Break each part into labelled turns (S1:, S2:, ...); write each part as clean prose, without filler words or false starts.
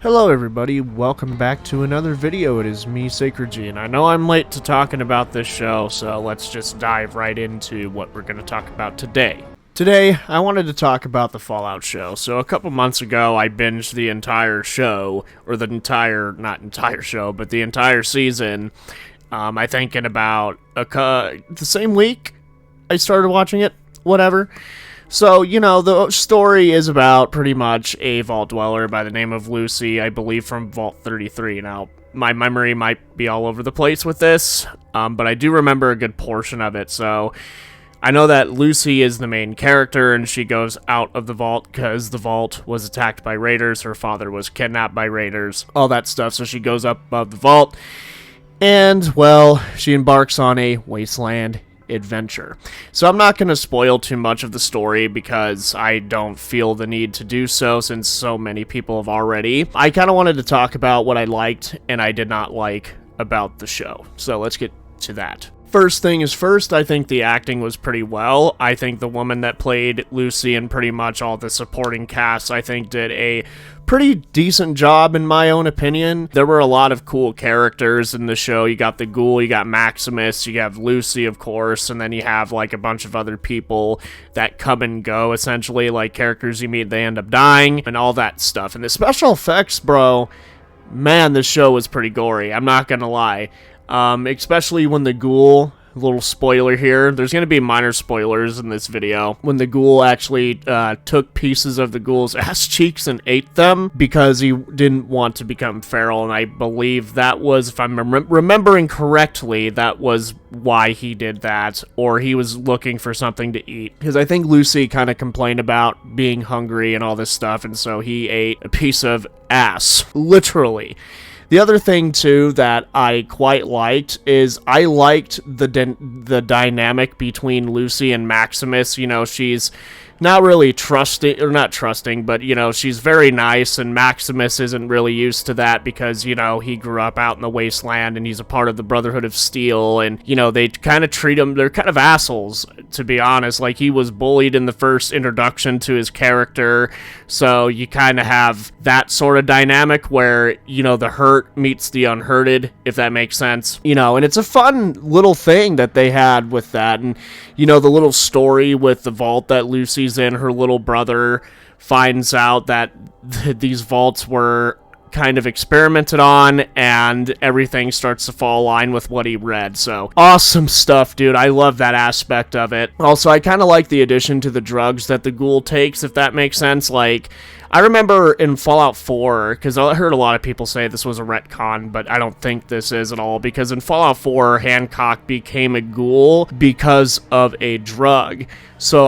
S1: Hello everybody, welcome back to another video. It is me, Sacred G, and I know I'm late to talking about this show, so let's just dive right into what we're going to talk about today. Today, I wanted to talk about the Fallout show. So a couple months ago, I binged the entire show, or the entire season. I think in about the same week I started watching it, whatever. So, you know, the story is about pretty much a vault dweller by the name of Lucy, I believe from Vault 33. Now, my memory might be all over the place with this, but I do remember a good portion of it. So, I know that Lucy is the main character, and she goes out of the vault because the vault was attacked by raiders. Her father was kidnapped by raiders, all that stuff. So she goes up above the vault, and, well, she embarks on a wasteland adventure. So I'm not going to spoil too much of the story because I don't feel the need to do so since so many people have already. I kind of wanted to talk about what I liked and I did not like about the show. So let's get to that. First thing is first, I think the acting was pretty well. I think the woman that played Lucy and pretty much all the supporting cast, I think did a pretty decent job in my own opinion. There were a lot of cool characters in the show. You got the ghoul, you got Maximus, you have Lucy, of course, and then you have like a bunch of other people that come and go, essentially, like characters you meet, they end up dying, and all that stuff. And the special effects, bro, man, this show was pretty gory, I'm not gonna lie. Especially when the ghoul, little spoiler here, there's going to be minor spoilers in this video, when the ghoul actually took pieces of the ghoul's ass cheeks and ate them because he didn't want to become feral, and I believe that was, if I'm remembering correctly, that was why he did that, or he was looking for something to eat, because I think Lucy kind of complained about being hungry and all this stuff, and so he ate a piece of ass, literally. The other thing, too, that I quite liked is I liked the dynamic between Lucy and Maximus. You know, she's not really not trusting, but, you know, she's very nice, and Maximus isn't really used to that because, you know, he grew up out in the wasteland, and he's a part of the Brotherhood of Steel, and, you know, they kind of treat him, they're kind of assholes, to be honest. Like, he was bullied in the first introduction to his character, so you kind of have that sort of dynamic where, you know, the hurt meets the unhurted, if that makes sense. You know, and it's a fun little thing that they had with that, and, you know, the little story with the vault that Lucy's in, her little brother finds out that these vaults were kind of experimented on, and everything starts to fall in line with what he read. So awesome stuff, dude. I love that aspect of it. Also, I kind of like the addition to the drugs that the ghoul takes, if that makes sense. Like, I remember in Fallout 4, because I heard a lot of people say this was a retcon, but I don't think this is at all, because in Fallout 4, Hancock became a ghoul because of a drug. So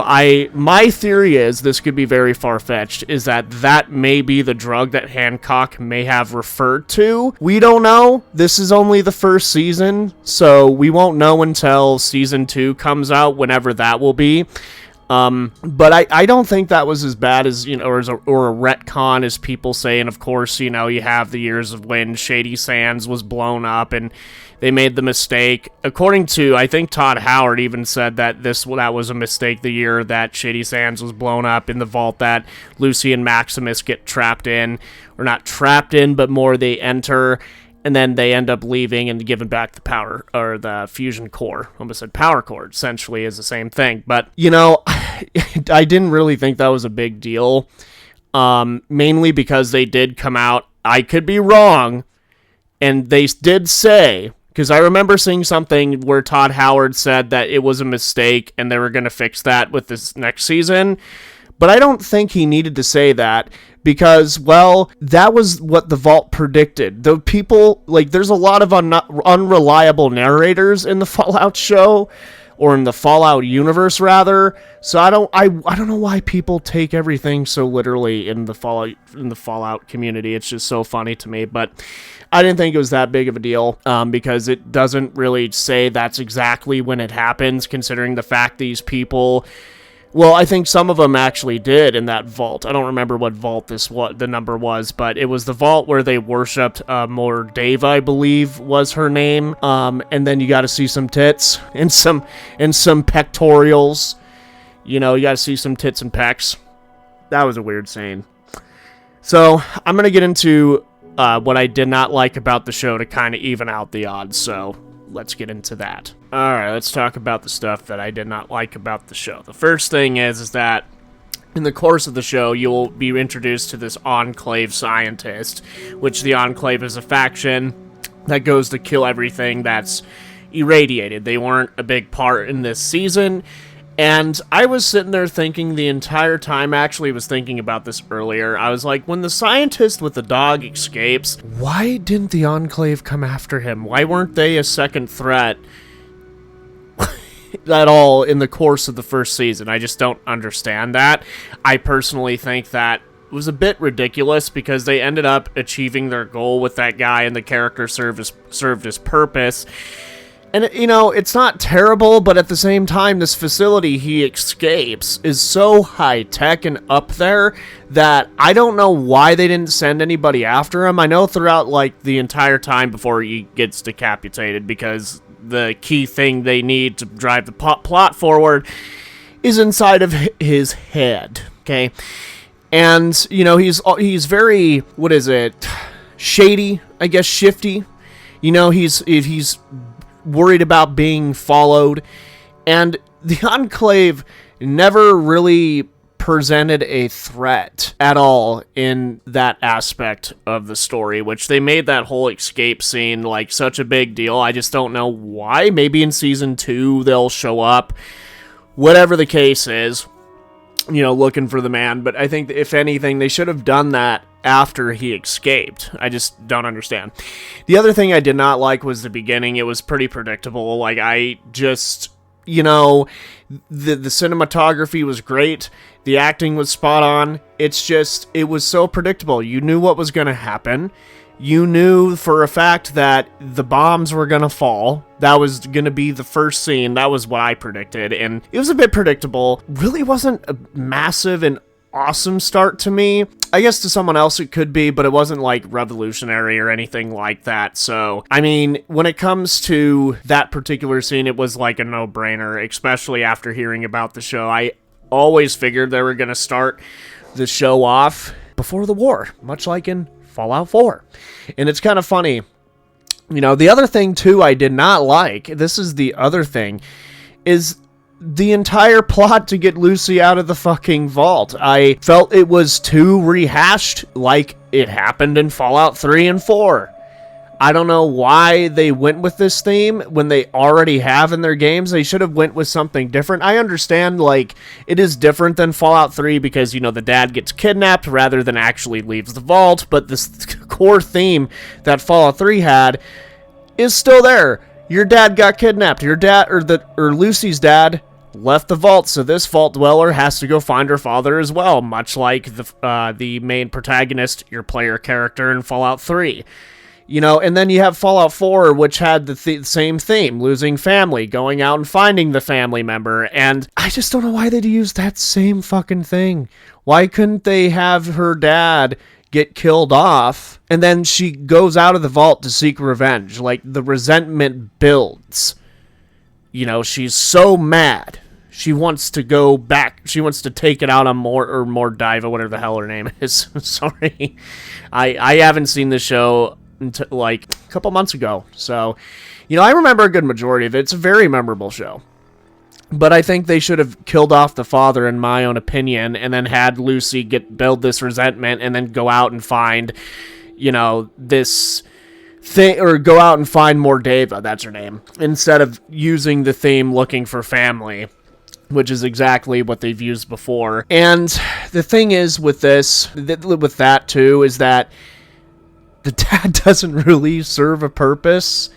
S1: my theory is, this could be very far-fetched, is that may be the drug that Hancock may have referred to. We don't know. This is only the first season, so we won't know until Season 2 comes out, whenever that will be. But I don't think that was as bad as, you know, or a retcon as people say. And of course, you know, you have the years of when Shady Sands was blown up and they made the mistake. According to, I think Todd Howard even said that that was a mistake the year that Shady Sands was blown up, in the vault that Lucy and Maximus get trapped in, or not trapped in, but more they enter. And then they end up leaving and giving back the power, or the fusion core. Almost said power core, essentially is the same thing. But, you know, I didn't really think that was a big deal. Mainly because they did come out, I could be wrong, and they did say, because I remember seeing something where Todd Howard said that it was a mistake and they were going to fix that with this next season. But I don't think he needed to say that, because, well, that was what the Vault predicted. The people, like, there's a lot of unreliable narrators in the Fallout show, or in the Fallout universe, rather. So I don't know why people take everything so literally in the Fallout community. It's just so funny to me, but I didn't think it was that big of a deal, because it doesn't really say that's exactly when it happens, considering the fact these people, well, I think some of them actually did in that vault. I don't remember what vault the number was, but it was the vault where they worshipped Mordava, I believe was her name. And then you got to see some tits and some pectorials. You know, you got to see some tits and pecs. That was a weird scene. So I'm going to get into what I did not like about the show to kind of even out the odds, so let's get into that. Alright, let's talk about the stuff that I did not like about the show. The first thing is that in the course of the show, you'll be introduced to this Enclave scientist, which the Enclave is a faction that goes to kill everything that's irradiated. They weren't a big part in this season, and I was sitting there thinking the entire time, actually was thinking about this earlier, I was like, when the scientist with the dog escapes, why didn't the Enclave come after him? Why weren't they a second threat at all in the course of the first season? I just don't understand that. I personally think that was a bit ridiculous because they ended up achieving their goal with that guy and the character served his purpose. And, you know, it's not terrible, but at the same time, this facility he escapes is so high-tech and up there that I don't know why they didn't send anybody after him. I know throughout, like, the entire time before he gets decapitated, because the key thing they need to drive the plot forward is inside of his head, okay? And, you know, he's very, what is it, shady, I guess, shifty. You know, he's worried about being followed, and the Enclave never really presented a threat at all in that aspect of the story, which they made that whole escape scene like such a big deal. I just don't know why. Maybe in season 2 they'll show up, whatever the case is, you know, looking for the man. But I think that if anything, they should have done that after he escaped. I just don't understand. The other thing I did not like was the beginning. It was pretty predictable. Like, I just, you know, the cinematography was great. The acting was spot on. It's just, it was so predictable. You knew what was going to happen. You knew for a fact that the bombs were going to fall. That was going to be the first scene. That was what I predicted. And it was a bit predictable. Really wasn't a massive and awesome start to me. I guess to someone else it could be, but it wasn't like revolutionary or anything like that. So, I mean, when it comes to that particular scene, it was like a no-brainer, especially after hearing about the show. I always figured they were going to start the show off before the war, much like in Fallout 4. And it's kind of funny. You know, the other thing too I did not like, this is the other thing, is the entire plot to get Lucy out of the fucking vault. I felt it was too rehashed like it happened in Fallout 3 and 4. I don't know why they went with this theme when they already have in their games. They should have went with something different. I understand, like, it is different than Fallout 3 because, you know, the dad gets kidnapped rather than actually leaves the vault, but this core theme that Fallout 3 had is still there. Your dad got kidnapped. Your dad, or Lucy's dad, left the vault, so this vault dweller has to go find her father as well, much like the main protagonist, your player character in Fallout 3. You know, and then you have Fallout 4, which had the same theme, losing family, going out and finding the family member, and I just don't know why they'd use that same fucking thing. Why couldn't they have her dad get killed off, and then she goes out of the vault to seek revenge? Like, the resentment builds. You know, she's so mad. She wants to go back. She wants to take it out on Mordiva, whatever the hell her name is. Sorry. I haven't seen the show until, like, a couple months ago. So, you know, I remember a good majority of it. It's a very memorable show. But I think they should have killed off the father, in my own opinion, and then had Lucy build this resentment and then go out and find, you know, this thing, or go out and find Mordiva, that's her name, instead of using the theme looking for family, which is exactly what they've used before. And the thing is with this, with that too, is that the dad doesn't really serve a purpose.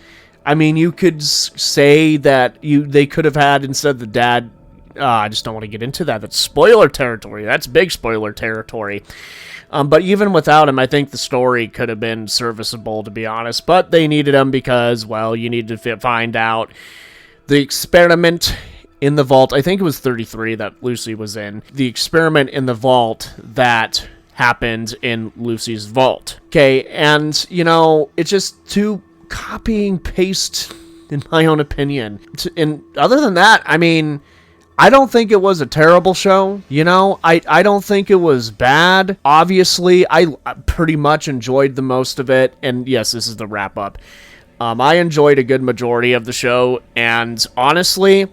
S1: I mean, you could say that they could have had, instead of the dad, I just don't want to get into that. That's spoiler territory. That's big spoiler territory. But even without him, I think the story could have been serviceable, to be honest. But they needed him because, well, you need to find out the experiment in the vault. I think it was 33 that Lucy was in. The experiment in the vault that happened in Lucy's vault. Okay, and, you know, it's just too copy and paste, in my own opinion. And other than that, I mean, I don't think it was a terrible show, you know? I don't think it was bad. Obviously, I pretty much enjoyed the most of it, and yes, this is the wrap-up. I enjoyed a good majority of the show, and honestly,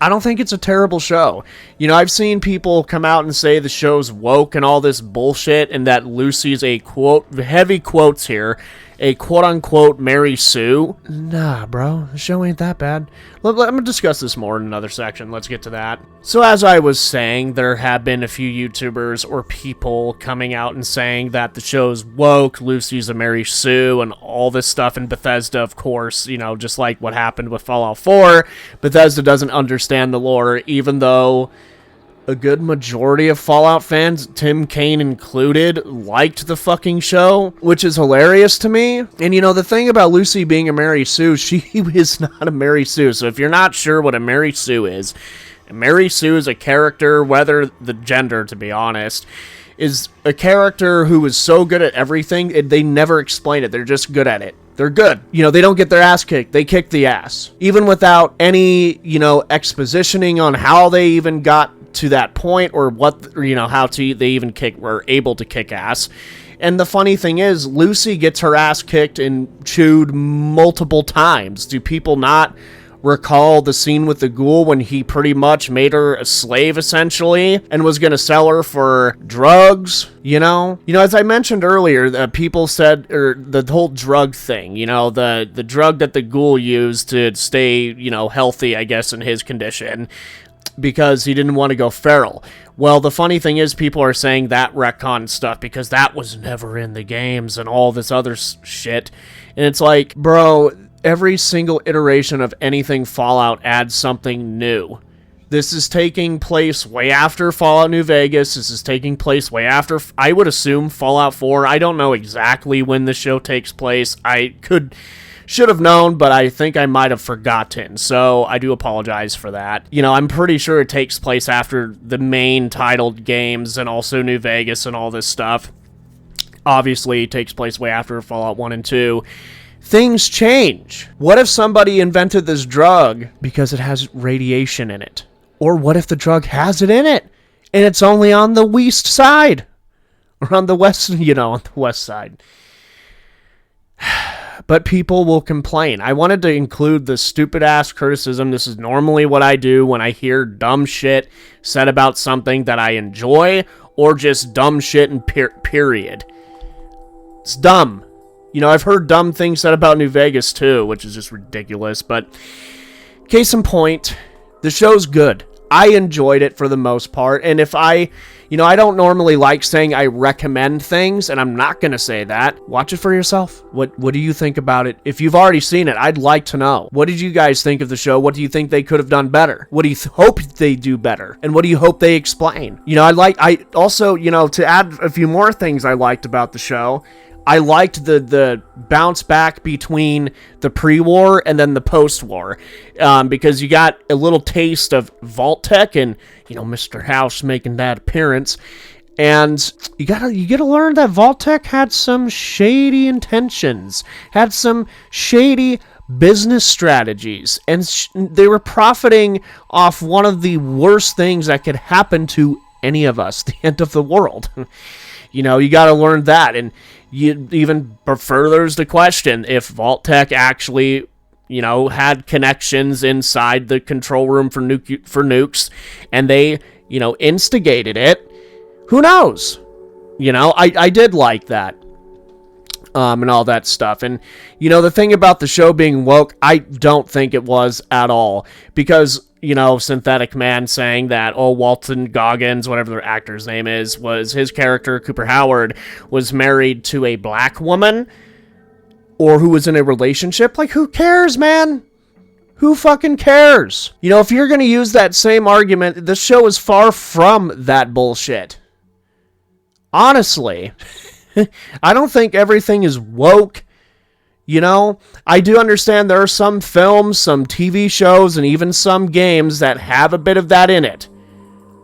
S1: I don't think it's a terrible show. You know, I've seen people come out and say the show's woke and all this bullshit, and that Lucy's a quote, heavy quotes here, a quote-unquote Mary Sue. Nah, bro, the show ain't that bad. I'm going to discuss this more in another section. Let's get to that. So as I was saying, there have been a few YouTubers or people coming out and saying that the show's woke, Lucy's a Mary Sue, and all this stuff in Bethesda, of course, you know, just like what happened with Fallout 4. Bethesda doesn't understand the lore, even though a good majority of Fallout fans, Tim Kaine included, liked the fucking show, which is hilarious to me. And you know, the thing about Lucy being a Mary Sue, she is not a Mary Sue. So if you're not sure what a Mary Sue is a character, whether the gender, to be honest, is a character who is so good at everything, they never explain it. They're just good at it. They're good. You know, they don't get their ass kicked. They kick the ass. Even without any, you know, expositioning on how they even got to that point, or what, you know, how they even were able to kick ass. And the funny thing is, Lucy gets her ass kicked and chewed multiple times. Do people not recall the scene with the ghoul when he pretty much made her a slave, essentially, and was gonna sell her for drugs, you know? You know, as I mentioned earlier, people said, or the whole drug thing, you know, the drug that the ghoul used to stay, you know, healthy, I guess, in his condition, because he didn't want to go feral. Well, the funny thing is, people are saying that retcon stuff because that was never in the games and all this other shit. And it's like, bro, every single iteration of anything Fallout adds something new. This is taking place way after Fallout New Vegas. This is taking place way after, I would assume, Fallout 4. I don't know exactly when the show takes place. Should have known, but I think I might have forgotten, so I do apologize for that. You know, I'm pretty sure it takes place after the main titled games and also New Vegas and all this stuff. Obviously, it takes place way after Fallout 1 and 2. Things change. What if somebody invented this drug because it has radiation in it? Or what if the drug has it in it, and it's only on the west side? Or on the west, you know, on the west side. But people will complain. I wanted to include the stupid-ass criticism. This is normally what I do when I hear dumb shit said about something that I enjoy, or just dumb shit in period. It's dumb. You know, I've heard dumb things said about New Vegas, too, which is just ridiculous. But case in point, the show's good. I enjoyed it for the most part, and if I don't normally like saying I recommend things, and I'm not going to say that. Watch it for yourself. What do you think about it? If you've already seen it, I'd like to know. What did you guys think of the show? What do you think they could have done better? What do you hope they do better? And what do you hope they explain? You know, I also, you know, to add a few more things I liked about the show, I liked the bounce back between the pre-war and then the post-war, because you got a little taste of Vault Tech and, you know, Mr. House making that appearance, and you get to learn that Vault Tech had some shady intentions, had some shady business strategies, and they were profiting off one of the worst things that could happen to any of us, the end of the world. You know, you got to learn that, and you even furthers the question if Vault Tech actually, you know, had connections inside the control room for nukes, and they, you know, instigated it. Who knows? You know, I did like that, and all that stuff. And, you know, the thing about the show being woke, I don't think it was at all, because, you know, Synthetic Man saying that, oh, Walton Goggins, whatever the actor's name is, was his character, Cooper Howard, was married to a black woman, or who was in a relationship. Like, who cares, man? Who fucking cares? You know, if you're gonna use that same argument, the show is far from that bullshit. Honestly. I don't think everything is woke. You know, I do understand there are some films, some TV shows, and even some games that have a bit of that in it.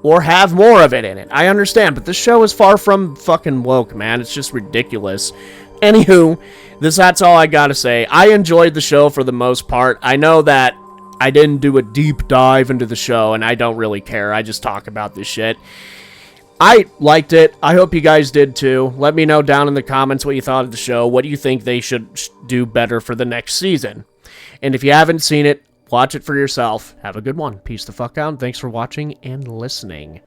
S1: Or have more of it in it. I understand, but this show is far from fucking woke, man. It's just ridiculous. Anywho, that's all I gotta say. I enjoyed the show for the most part. I know that I didn't do a deep dive into the show, and I don't really care. I just talk about this shit. I liked it. I hope you guys did too. Let me know down in the comments what you thought of the show. What do you think they should do better for the next season? And if you haven't seen it, watch it for yourself. Have a good one. Peace the fuck out. Thanks for watching and listening.